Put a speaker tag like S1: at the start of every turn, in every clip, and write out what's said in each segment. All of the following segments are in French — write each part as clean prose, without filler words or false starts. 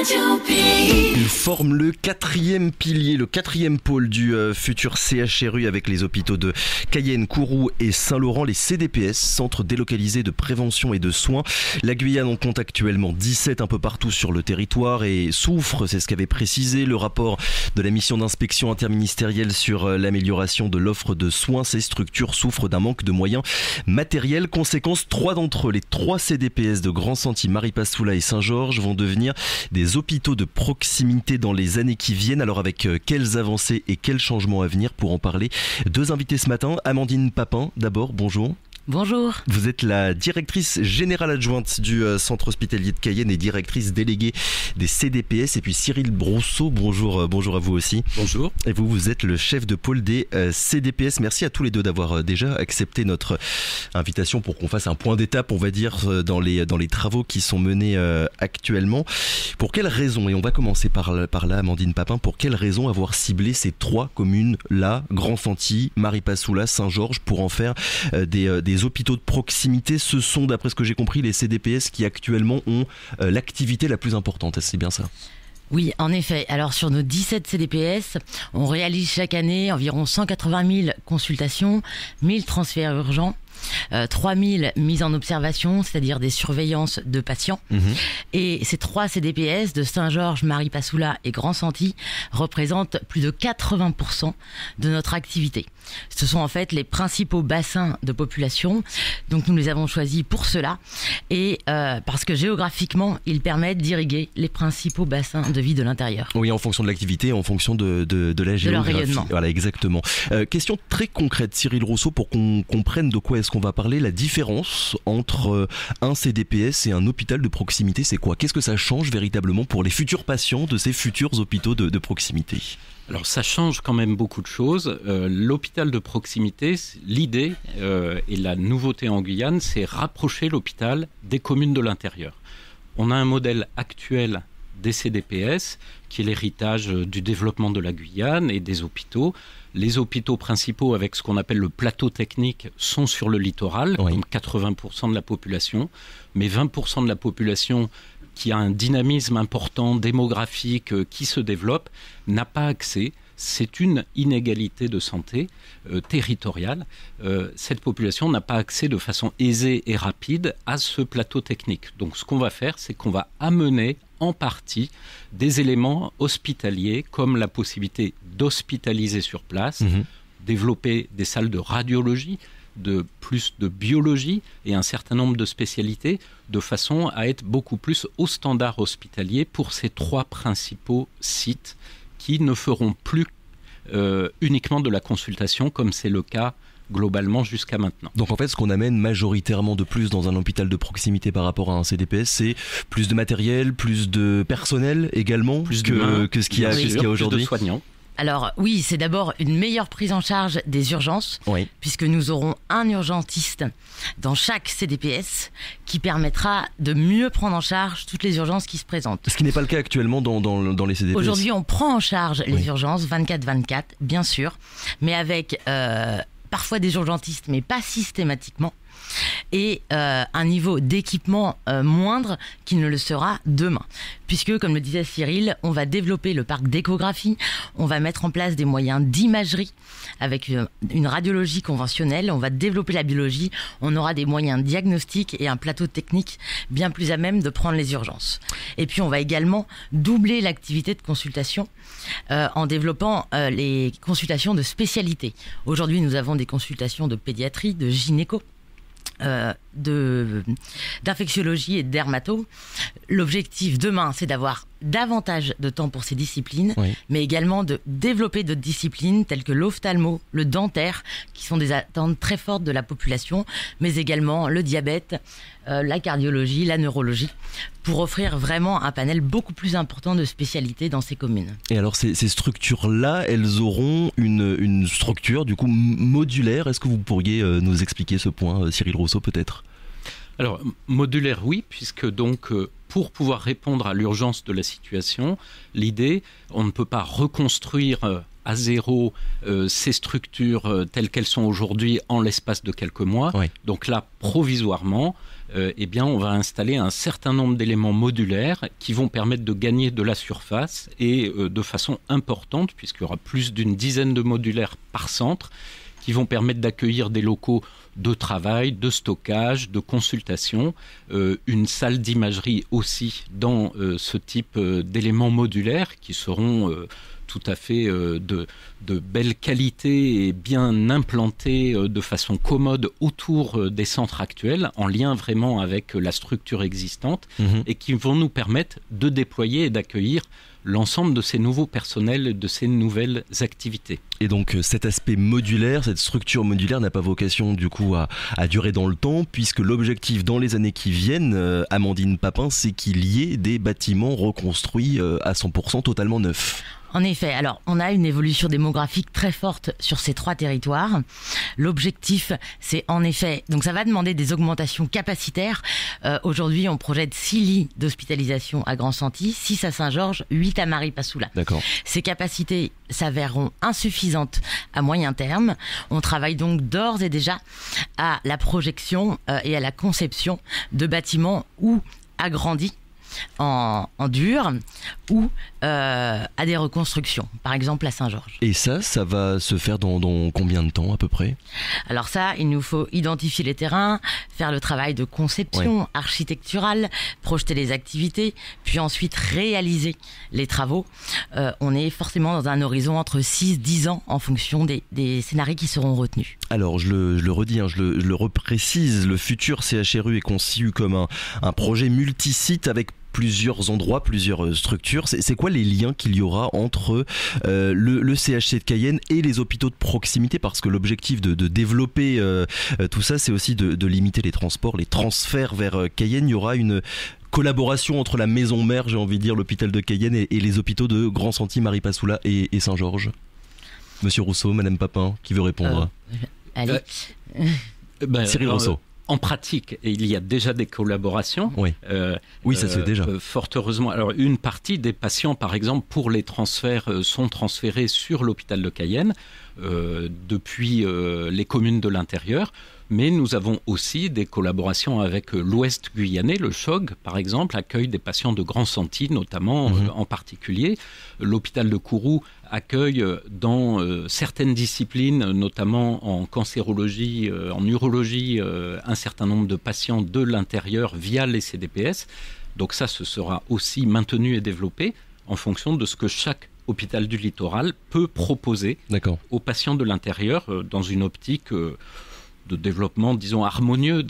S1: Ils forment le quatrième pilier, le quatrième pôle du futur CHRU avec les hôpitaux de Cayenne, Kourou et Saint-Laurent, les CDPS, centres délocalisés de prévention et de soins. La Guyane en compte actuellement 17 un peu partout sur le territoire et souffre, c'est ce qu'avait précisé le rapport de la mission d'inspection interministérielle sur l'amélioration de l'offre de soins. Ces structures souffrent d'un manque de moyens matériels. Conséquence, 3 d'entre eux, les 3 CDPS de Grand-Santi, Maripasoula et Saint-Georges vont devenir des hôpitaux de proximité dans les années qui viennent. Alors avec quelles avancées et quels changements à venir? Pour en parler, 2 invités ce matin. Amandine Papin, d'abord, bonjour.
S2: Bonjour. Vous
S1: êtes la directrice générale adjointe du centre hospitalier de Cayenne et directrice déléguée des CDPS. Et puis Cyril Brousseau, bonjour à vous aussi.
S3: Bonjour.
S1: Et vous êtes le chef de pôle des CDPS. Merci à tous les deux d'avoir déjà accepté notre invitation pour qu'on fasse un point d'étape, on va dire, dans les travaux qui sont menés actuellement. Pour quelles raisons, et on va commencer par là, Amandine Papin, pour quelles raisons avoir ciblé ces 3 communes-là, Grand-Santi, Maripasoula, Saint-Georges, pour en faire des hôpitaux de proximité? Ce sont, d'après ce que j'ai compris, les CDPS qui actuellement ont l'activité la plus importante. C'est bien ça?
S2: Oui, en effet. Alors sur nos 17 CDPS, on réalise chaque année environ 180 000 consultations, 1000 transferts urgents, 3000 mises en observation, c'est-à-dire des surveillances de patients. Et ces 3 CDPS de Saint-Georges, Maripasoula et Grand-Santi représentent plus de 80% de notre activité. Ce sont en fait les principaux bassins de population, donc nous les avons choisis pour cela, et parce que géographiquement, ils permettent d'irriguer les principaux bassins de vie de l'intérieur.
S1: Oui, en fonction de l'activité, en fonction de la géographie.
S2: De leur rayonnement.
S1: Voilà, exactement. Question très concrète, Cyril Rousseau, pour qu'on comprenne de quoi est-ce qu'on va parler. La différence entre un CDPS et un hôpital de proximité, c'est quoi? Qu'est-ce que ça change véritablement pour les futurs patients de ces futurs hôpitaux de proximité?
S3: Alors ça change quand même beaucoup de choses. L'hôpital de proximité, l'idée et la nouveauté en Guyane, c'est rapprocher l'hôpital des communes de l'intérieur. On a un modèle actuel des CDPS qui est l'héritage du développement de la Guyane et des hôpitaux. Les hôpitaux principaux avec ce qu'on appelle le plateau technique sont sur le littoral,
S1: oui,
S3: comme 80% de la population, mais 20% de la population qui a un dynamisme important démographique qui se développe n'a pas accès. C'est une inégalité de santé territoriale. Cette population n'a pas accès de façon aisée et rapide à ce plateau technique. Donc ce qu'on va faire, c'est qu'on va amener en partie des éléments hospitaliers comme la possibilité d'hospitaliser sur place, développer des salles de radiologie, plus de biologie et un certain nombre de spécialités de façon à être beaucoup plus au standard hospitalier pour ces 3 principaux sites qui ne feront plus uniquement de la consultation comme c'est le cas globalement jusqu'à maintenant.
S1: Donc en fait, ce qu'on amène majoritairement de plus dans un hôpital de proximité par rapport à un CDPS, c'est plus de matériel, plus de personnel également,
S3: plus
S1: que ce qu'il y a aujourd'hui.
S3: Plus de soignants.
S2: Alors oui, c'est d'abord une meilleure prise en charge des urgences,
S1: oui,
S2: puisque nous aurons un urgentiste dans chaque CDPS qui permettra de mieux prendre en charge toutes les urgences qui se présentent.
S1: Ce qui n'est pas le cas actuellement dans les CDPS.
S2: Aujourd'hui, on prend en charge les urgences 24/24, bien sûr, mais avec parfois des urgentistes, mais pas systématiquement, et un niveau d'équipement moindre qui ne le sera demain. Puisque, comme le disait Cyril, on va développer le parc d'échographie, on va mettre en place des moyens d'imagerie avec une radiologie conventionnelle, on va développer la biologie, on aura des moyens diagnostiques et un plateau technique bien plus à même de prendre les urgences. Et puis on va également doubler l'activité de consultation en développant les consultations de spécialité. Aujourd'hui, nous avons des consultations de pédiatrie, de gynéco, d'infectiologie et de dermato. L'objectif demain, c'est d'avoir davantage de temps pour ces disciplines, mais également de développer d'autres disciplines telles que l'ophtalmo, le dentaire, qui sont des attentes très fortes de la population, mais également le diabète, la cardiologie, la neurologie, pour offrir vraiment un panel beaucoup plus important de spécialités dans ces communes.
S1: Et alors ces structures-là, elles auront une structure du coup modulaire. Est-ce que vous pourriez nous expliquer ce point, Cyril Rousseau, peut-être?
S3: Alors, modulaire, oui, puisque donc, pour pouvoir répondre à l'urgence de la situation, l'idée, on ne peut pas reconstruire à zéro ces structures telles qu'elles sont aujourd'hui en l'espace de quelques mois. Oui. Donc là, provisoirement, on va installer un certain nombre d'éléments modulaires qui vont permettre de gagner de la surface et de façon importante, puisqu'il y aura plus d'une dizaine de modulaires par centre, qui vont permettre d'accueillir des locaux de travail, de stockage, de consultation, une salle d'imagerie aussi dans ce type d'éléments modulaires qui seront tout à fait de belle qualité et bien implantés de façon commode autour des centres actuels, en lien vraiment avec la structure existante, et qui vont nous permettre de déployer et d'accueillir l'ensemble de ces nouveaux personnels, de ces nouvelles activités.
S1: Et donc cet aspect modulaire, cette structure modulaire n'a pas vocation du coup à durer dans le temps, puisque l'objectif dans les années qui viennent, Amandine Papin, c'est qu'il y ait des bâtiments reconstruits à 100% totalement neufs.
S2: En effet, alors on a une évolution démographique très forte sur ces 3 territoires. L'objectif, c'est en effet, donc ça va demander des augmentations capacitaires. Aujourd'hui, on projette 6 lits d'hospitalisation à Grand-Santi, 6 à Saint-Georges, 8 à Maripasoula.
S1: D'accord.
S2: Ces capacités s'avéreront insuffisantes à moyen terme. On travaille donc d'ores et déjà à la projection et à la conception de bâtiments ou agrandis en dur ou à des reconstructions, par exemple à Saint-Georges.
S1: Et ça va se faire dans combien de temps à peu près ?
S2: Alors ça, il nous faut identifier les terrains, faire le travail de conception architecturale, projeter les activités, puis ensuite réaliser les travaux. On est forcément dans un horizon entre 6-10 ans en fonction des scénarios qui seront retenus.
S1: Alors je le redis, je le reprécise, le futur CHRU est conçu comme un projet multisite avec plusieurs endroits, plusieurs structures. C'est quoi les liens qu'il y aura entre le CHC de Cayenne et les hôpitaux de proximité ? Parce que l'objectif de développer tout ça, c'est aussi de limiter les transports, les transferts vers Cayenne. Il y aura une collaboration entre la maison mère, j'ai envie de dire, l'hôpital de Cayenne et les hôpitaux de Grand-Santi, Maripasoula et Saint-Georges. Monsieur Rousseau, Madame Papin, qui veut répondre ?
S2: Allez.
S1: Cyril Rousseau.
S3: En pratique, il y a déjà des collaborations.
S1: Oui, ça se fait déjà.
S3: Fort heureusement. Alors, une partie des patients, par exemple, pour les transferts, sont transférés sur l'hôpital de Cayenne depuis les communes de l'intérieur. Mais nous avons aussi des collaborations avec l'Ouest guyanais. Le CHOG, par exemple, accueille des patients de Grand-Santi, notamment en particulier. L'hôpital de Kourou accueille dans certaines disciplines, notamment en cancérologie, en urologie, un certain nombre de patients de l'intérieur via les CDPS. Donc ça, ce sera aussi maintenu et développé en fonction de ce que chaque hôpital du littoral peut proposer aux patients de l'intérieur dans une optique de développement, disons, harmonieux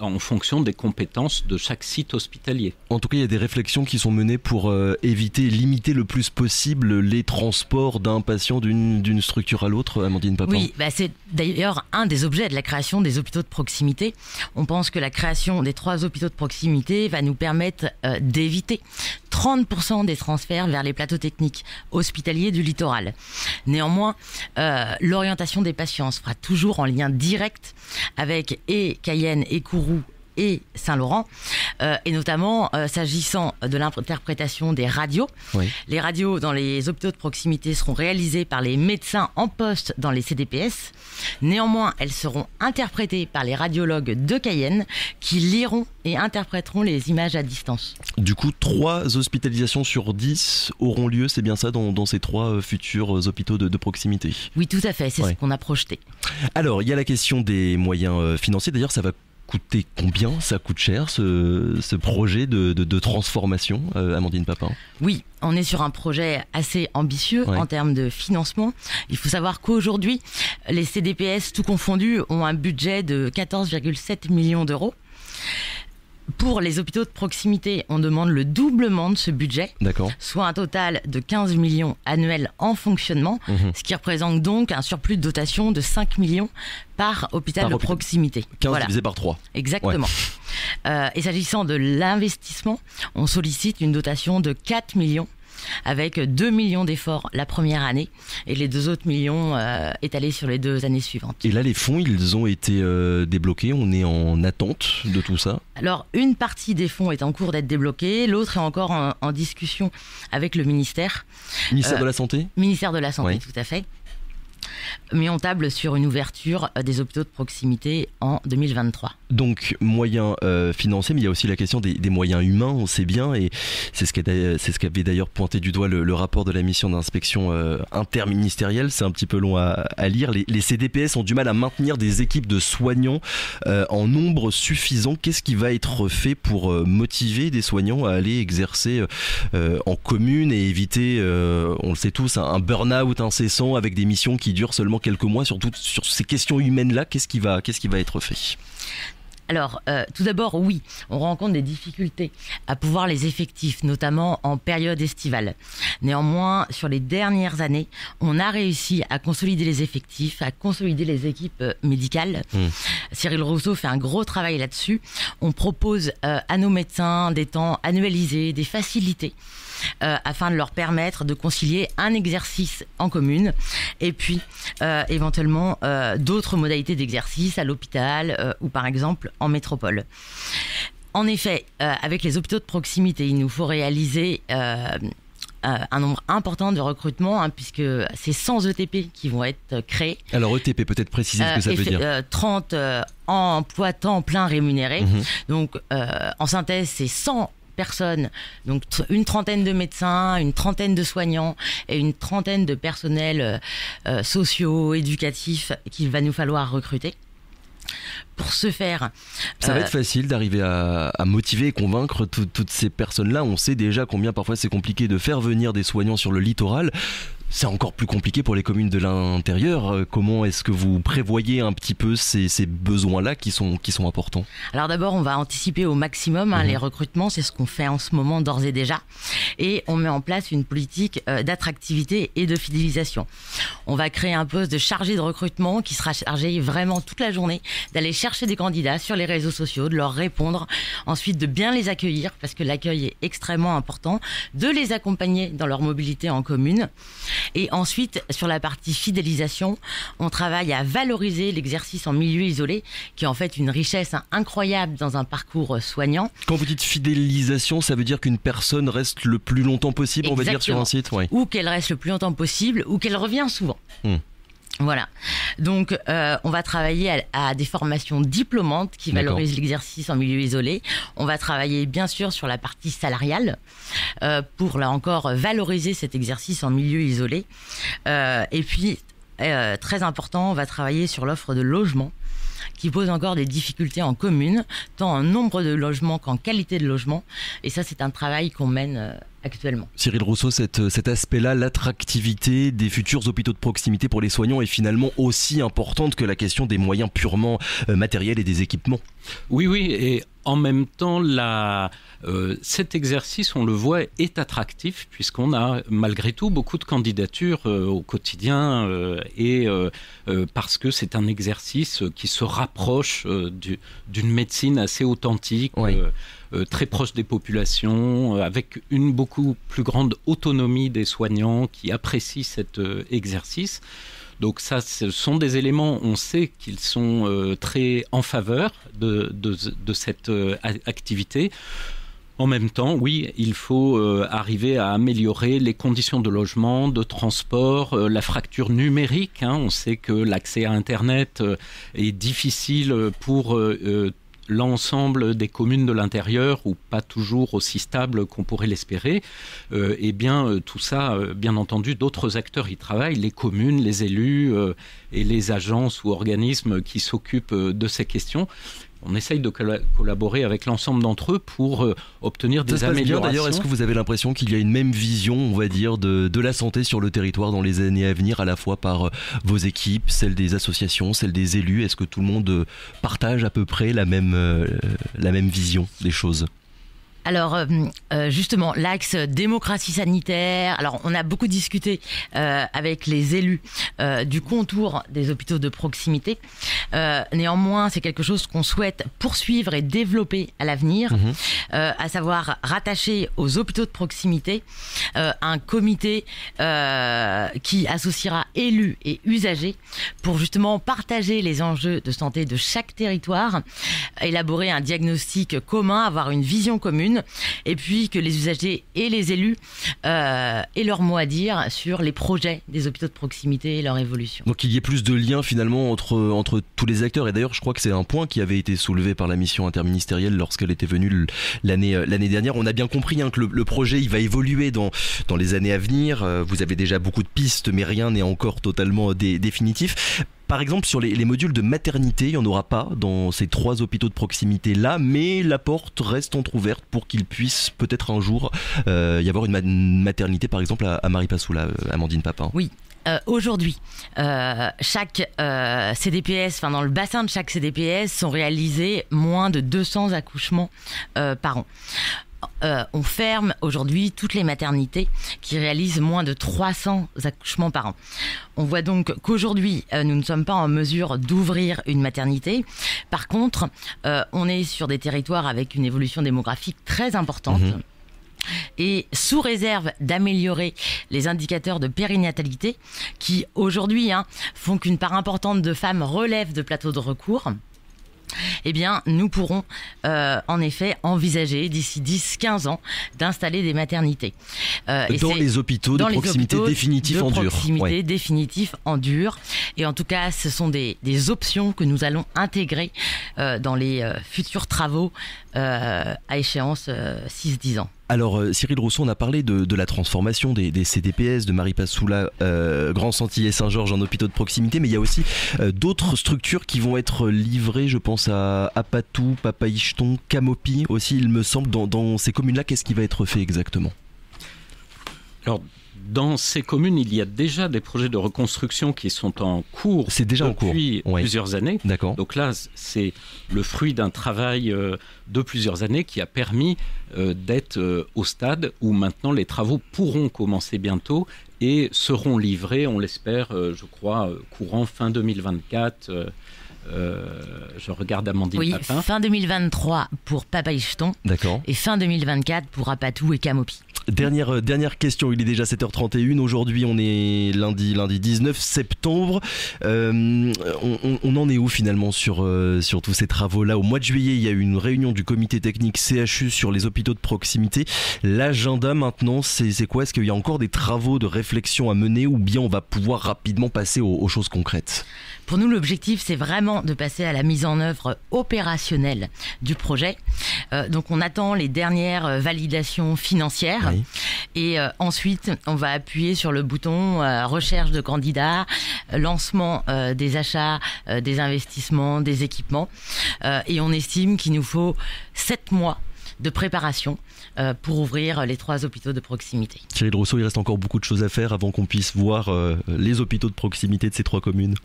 S3: en fonction des compétences de chaque site hospitalier.
S1: En tout cas, il y a des réflexions qui sont menées pour limiter le plus possible les transports d'un patient d'une structure à l'autre, Amandine Papin.
S2: Oui, c'est d'ailleurs un des objets de la création des hôpitaux de proximité. On pense que la création des 3 hôpitaux de proximité va nous permettre d'éviter 30% des transferts vers les plateaux techniques hospitaliers du littoral. Néanmoins, l'orientation des patients se fera toujours en lien direct avec Cayenne et Kourou et Saint-Laurent, et notamment s'agissant de l'interprétation des radios. Oui. Les radios dans les hôpitaux de proximité seront réalisées par les médecins en poste dans les CDPS. Néanmoins, elles seront interprétées par les radiologues de Cayenne qui liront et interpréteront les images à distance.
S1: Du coup, 3 hospitalisations sur 10 auront lieu, c'est bien ça, dans ces 3 futurs hôpitaux de proximité ?
S2: Oui, tout à fait, c'est ce qu'on a projeté.
S1: Alors, il y a la question des moyens financiers. D'ailleurs, ça va coûter combien ? Ça coûte cher ce projet de transformation, Amandine Papin ?
S2: Oui, on est sur un projet assez ambitieux en termes de financement. Il faut savoir qu'aujourd'hui, les CDPS, tout confondus, ont un budget de 14,7 millions d'euros. Pour les hôpitaux de proximité, on demande le doublement de ce budget, soit un total de 15 millions annuels en fonctionnement, ce qui représente donc un surplus de dotation de 5 millions par hôpital de proximité.
S1: 15 divisé par 3.
S2: Exactement. Et s'agissant de l'investissement, on sollicite une dotation de 4 millions avec 2 millions d'efforts la première année et les 2 autres millions étalés sur les 2 années suivantes.
S1: Et là, les fonds, ils ont été débloqués, on est en attente de tout ça?
S2: Alors, une partie des fonds est en cours d'être débloquée, l'autre est encore en discussion avec le ministère.
S1: Ministère de la Santé?
S2: Ministère de la Santé,
S1: Oui.
S2: tout à fait. Mais on table sur une ouverture des hôpitaux de proximité en 2023.
S1: Donc moyens financiers, mais il y a aussi la question des moyens humains, on sait bien, et c'est ce qu'avait d'ailleurs pointé du doigt le rapport de la mission d'inspection interministérielle. C'est un petit peu long à lire. Les CDPS ont du mal à maintenir des équipes de soignants en nombre suffisant. Qu'est-ce qui va être fait pour motiver des soignants à aller exercer en commune et éviter, on le sait tous, un burn-out incessant avec des missions qui durent seulement quelques mois, surtout sur ces questions humaines-là? Qu'est-ce qui va être fait?
S2: Alors, tout d'abord, oui, on rencontre des difficultés à pouvoir les effectifs, notamment en période estivale. Néanmoins, sur les dernières années, on a réussi à consolider les effectifs, à consolider les équipes médicales. Cyril Rousseau fait un gros travail là-dessus. On propose à nos médecins des temps annualisés, des facilités, afin de leur permettre de concilier un exercice en commune et puis éventuellement d'autres modalités d'exercice à l'hôpital ou par exemple en métropole. En effet, avec les hôpitaux de proximité, il nous faut réaliser un nombre important de recrutements, puisque c'est 100 ETP qui vont être créés.
S1: Alors ETP, peut-être préciser ce que ça veut dire.
S2: 30 emplois temps plein rémunérés. Donc en synthèse, c'est 100 personnes, donc une trentaine de médecins, une trentaine de soignants et une trentaine de personnels sociaux, éducatifs qu'il va nous falloir recruter. Pour ce faire...
S1: Ça va être facile d'arriver à motiver et convaincre toutes ces personnes-là. On sait déjà combien parfois c'est compliqué de faire venir des soignants sur le littoral. C'est encore plus compliqué pour les communes de l'intérieur. Comment est-ce que vous prévoyez un petit peu ces besoins-là qui sont importants? Alors
S2: d'abord, on va anticiper au maximum les recrutements. C'est ce qu'on fait en ce moment d'ores et déjà. Et on met en place une politique d'attractivité et de fidélisation. On va créer un poste de chargé de recrutement qui sera chargé vraiment toute la journée d'aller chercher des candidats sur les réseaux sociaux, de leur répondre, ensuite de bien les accueillir parce que l'accueil est extrêmement important, de les accompagner dans leur mobilité en commune. Et ensuite, sur la partie fidélisation, on travaille à valoriser l'exercice en milieu isolé, qui est en fait une richesse incroyable dans un parcours soignant.
S1: Quand vous dites fidélisation, ça veut dire qu'une personne reste le plus longtemps possible,
S2: Exactement.
S1: On va dire, sur un site, ouais.
S2: Ou qu'elle reste le plus longtemps possible, ou qu'elle revient souvent. Voilà. Donc, on va travailler à des formations diplômantes qui valorisent l'exercice en milieu isolé. On va travailler, bien sûr, sur la partie salariale pour, là encore, valoriser cet exercice en milieu isolé. Et puis, très important, on va travailler sur l'offre de logement qui pose encore des difficultés en commune, tant en nombre de logements qu'en qualité de logement. Et ça, c'est un travail qu'on mène actuellement.
S1: Cyril Rousseau, cet aspect-là, l'attractivité des futurs hôpitaux de proximité pour les soignants est finalement aussi importante que la question des moyens purement matériels et des équipements.
S3: Oui, et en même temps, cet exercice, on le voit, est attractif puisqu'on a malgré tout beaucoup de candidatures au quotidien parce que c'est un exercice qui se rapproche d'une médecine assez authentique, très proche des populations, avec une beaucoup plus grande autonomie des soignants qui apprécient cet exercice. Donc ça, ce sont des éléments, on sait qu'ils sont très en faveur de cette activité. En même temps, oui, il faut arriver à améliorer les conditions de logement, de transport, la fracture numérique. On sait que l'accès à Internet est difficile pour l'ensemble des communes de l'intérieur ou pas toujours aussi stable qu'on pourrait l'espérer, et bien tout ça, bien entendu, d'autres acteurs y travaillent, les communes, les élus et les agences ou organismes qui s'occupent de ces questions. On essaye de collaborer avec l'ensemble d'entre eux pour obtenir des améliorations.
S1: D'ailleurs, est-ce que vous avez l'impression qu'il y a une même vision, on va dire, de la santé sur le territoire dans les années à venir, à la fois par vos équipes, celles des associations, celles des élus? Est-ce que tout le monde partage à peu près la même vision des choses?
S2: Alors justement, l'axe démocratie sanitaire, alors on a beaucoup discuté avec les élus du contour des hôpitaux de proximité. Néanmoins, c'est quelque chose qu'on souhaite poursuivre et développer à l'avenir, à savoir rattacher aux hôpitaux de proximité un comité qui associera élus et usagers pour justement partager les enjeux de santé de chaque territoire, élaborer un diagnostic commun, avoir une vision commune, et puis que les usagers et les élus aient leur mot à dire sur les projets des hôpitaux de proximité et leur évolution.
S1: Donc il y ait plus de liens finalement entre tous les acteurs, et d'ailleurs je crois que c'est un point qui avait été soulevé par la mission interministérielle lorsqu'elle était venue l'année dernière. On a bien compris que le projet il va évoluer dans les années à venir. Vous avez déjà beaucoup de pistes, mais rien n'est encore totalement définitif. Par exemple, sur les modules de maternité, il n'y en aura pas dans ces 3 hôpitaux de proximité-là, mais la porte reste entrouverte pour qu'il puisse peut-être un jour y avoir une maternité, par exemple, à Maripasoula, Amandine Papin.
S2: Oui. Aujourd'hui, chaque CDPS, dans le bassin de chaque CDPS, sont réalisés moins de 200 accouchements par an. On ferme aujourd'hui toutes les maternités qui réalisent moins de 300 accouchements par an. On voit donc qu'aujourd'hui, nous ne sommes pas en mesure d'ouvrir une maternité. Par contre, on est sur des territoires avec une évolution démographique très importante. Et sous réserve d'améliorer les indicateurs de périnatalité qui aujourd'hui font qu'une part importante de femmes relèvent de plateaux de recours, eh bien, nous pourrons en effet envisager d'ici 10-15 ans d'installer des maternités.
S1: Dans les hôpitaux de proximité définitifs en dur.
S2: Définitifs en dur. Et en tout cas, ce sont des options que nous allons intégrer dans les futurs travaux à échéance 6-10 ans.
S1: Alors Cyril Rousseau, on a parlé de la transformation des CDPS, de Maripasoula, Grand Santillet et Saint-Georges en hôpitaux de proximité, mais il y a aussi d'autres structures qui vont être livrées, je pense à Patou, Papaichton, Camopi aussi, il me semble, dans ces communes-là. Qu'est-ce qui va être fait exactement ?
S3: Alors, dans ces communes, il y a déjà des projets de reconstruction qui sont en cours depuis plusieurs années.
S1: D'accord.
S3: Donc là, c'est le fruit d'un travail de plusieurs années qui a permis d'être au stade où maintenant les travaux pourront commencer bientôt et seront livrés, on l'espère, je crois, courant fin 2024. Je regarde Amandine Papin.
S2: Oui, fin 2023 pour Papaichton.
S1: D'accord. Et
S2: fin 2024 pour Apatou et Camopi.
S1: Dernière question, il est déjà 7h31, aujourd'hui on est lundi 19 septembre, on en est où finalement sur tous ces travaux-là ? Au mois de juillet, il y a eu une réunion du comité technique CHU sur les hôpitaux de proximité. L'agenda maintenant, c'est quoi ? Est-ce qu'il y a encore des travaux de réflexion à mener ou bien on va pouvoir rapidement passer aux choses concrètes ?
S2: Pour nous, l'objectif, c'est vraiment de passer à la mise en œuvre opérationnelle du projet. Donc, on attend les dernières validations financières. Oui. Et ensuite, on va appuyer sur le bouton recherche de candidats, lancement des achats, des investissements, des équipements. Et on estime qu'il nous faut 7 mois de préparation pour ouvrir les 3 hôpitaux de proximité.
S1: Cyril Rousseau, il reste encore beaucoup de choses à faire avant qu'on puisse voir les hôpitaux de proximité de ces 3 communes.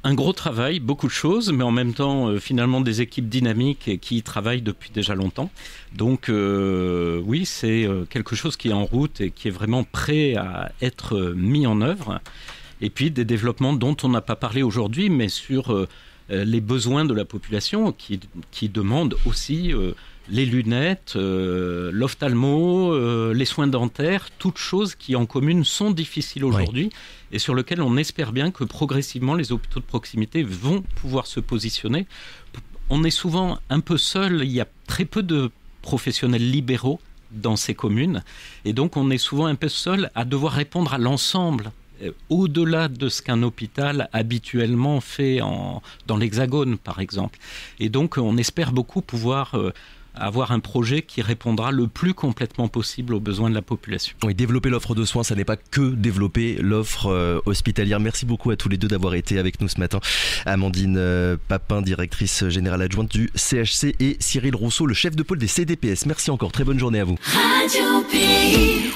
S3: Un gros travail, beaucoup de choses, mais en même temps, finalement, des équipes dynamiques qui y travaillent depuis déjà longtemps. Donc, oui, c'est quelque chose qui est en route et qui est vraiment prêt à être mis en œuvre. Et puis, des développements dont on n'a pas parlé aujourd'hui, mais sur les besoins de la population qui demandent aussi les lunettes, l'ophtalmo, les soins dentaires, toutes choses qui en commune sont difficiles aujourd'hui et sur lesquelles on espère bien que progressivement les hôpitaux de proximité vont pouvoir se positionner. On est souvent un peu seul, il y a très peu de professionnels libéraux dans ces communes et donc on est souvent un peu seul à devoir répondre à l'ensemble. Au-delà de ce qu'un hôpital habituellement fait dans l'Hexagone, par exemple. Et donc, on espère beaucoup pouvoir avoir un projet qui répondra le plus complètement possible aux besoins de la population.
S1: Oui, développer l'offre de soins, ça n'est pas que développer l'offre hospitalière. Merci beaucoup à tous les deux d'avoir été avec nous ce matin. Amandine Papin, directrice générale adjointe du CHC, et Cyril Rousseau, le chef de pôle des CDPS. Merci encore, très bonne journée à vous. Radio Pays.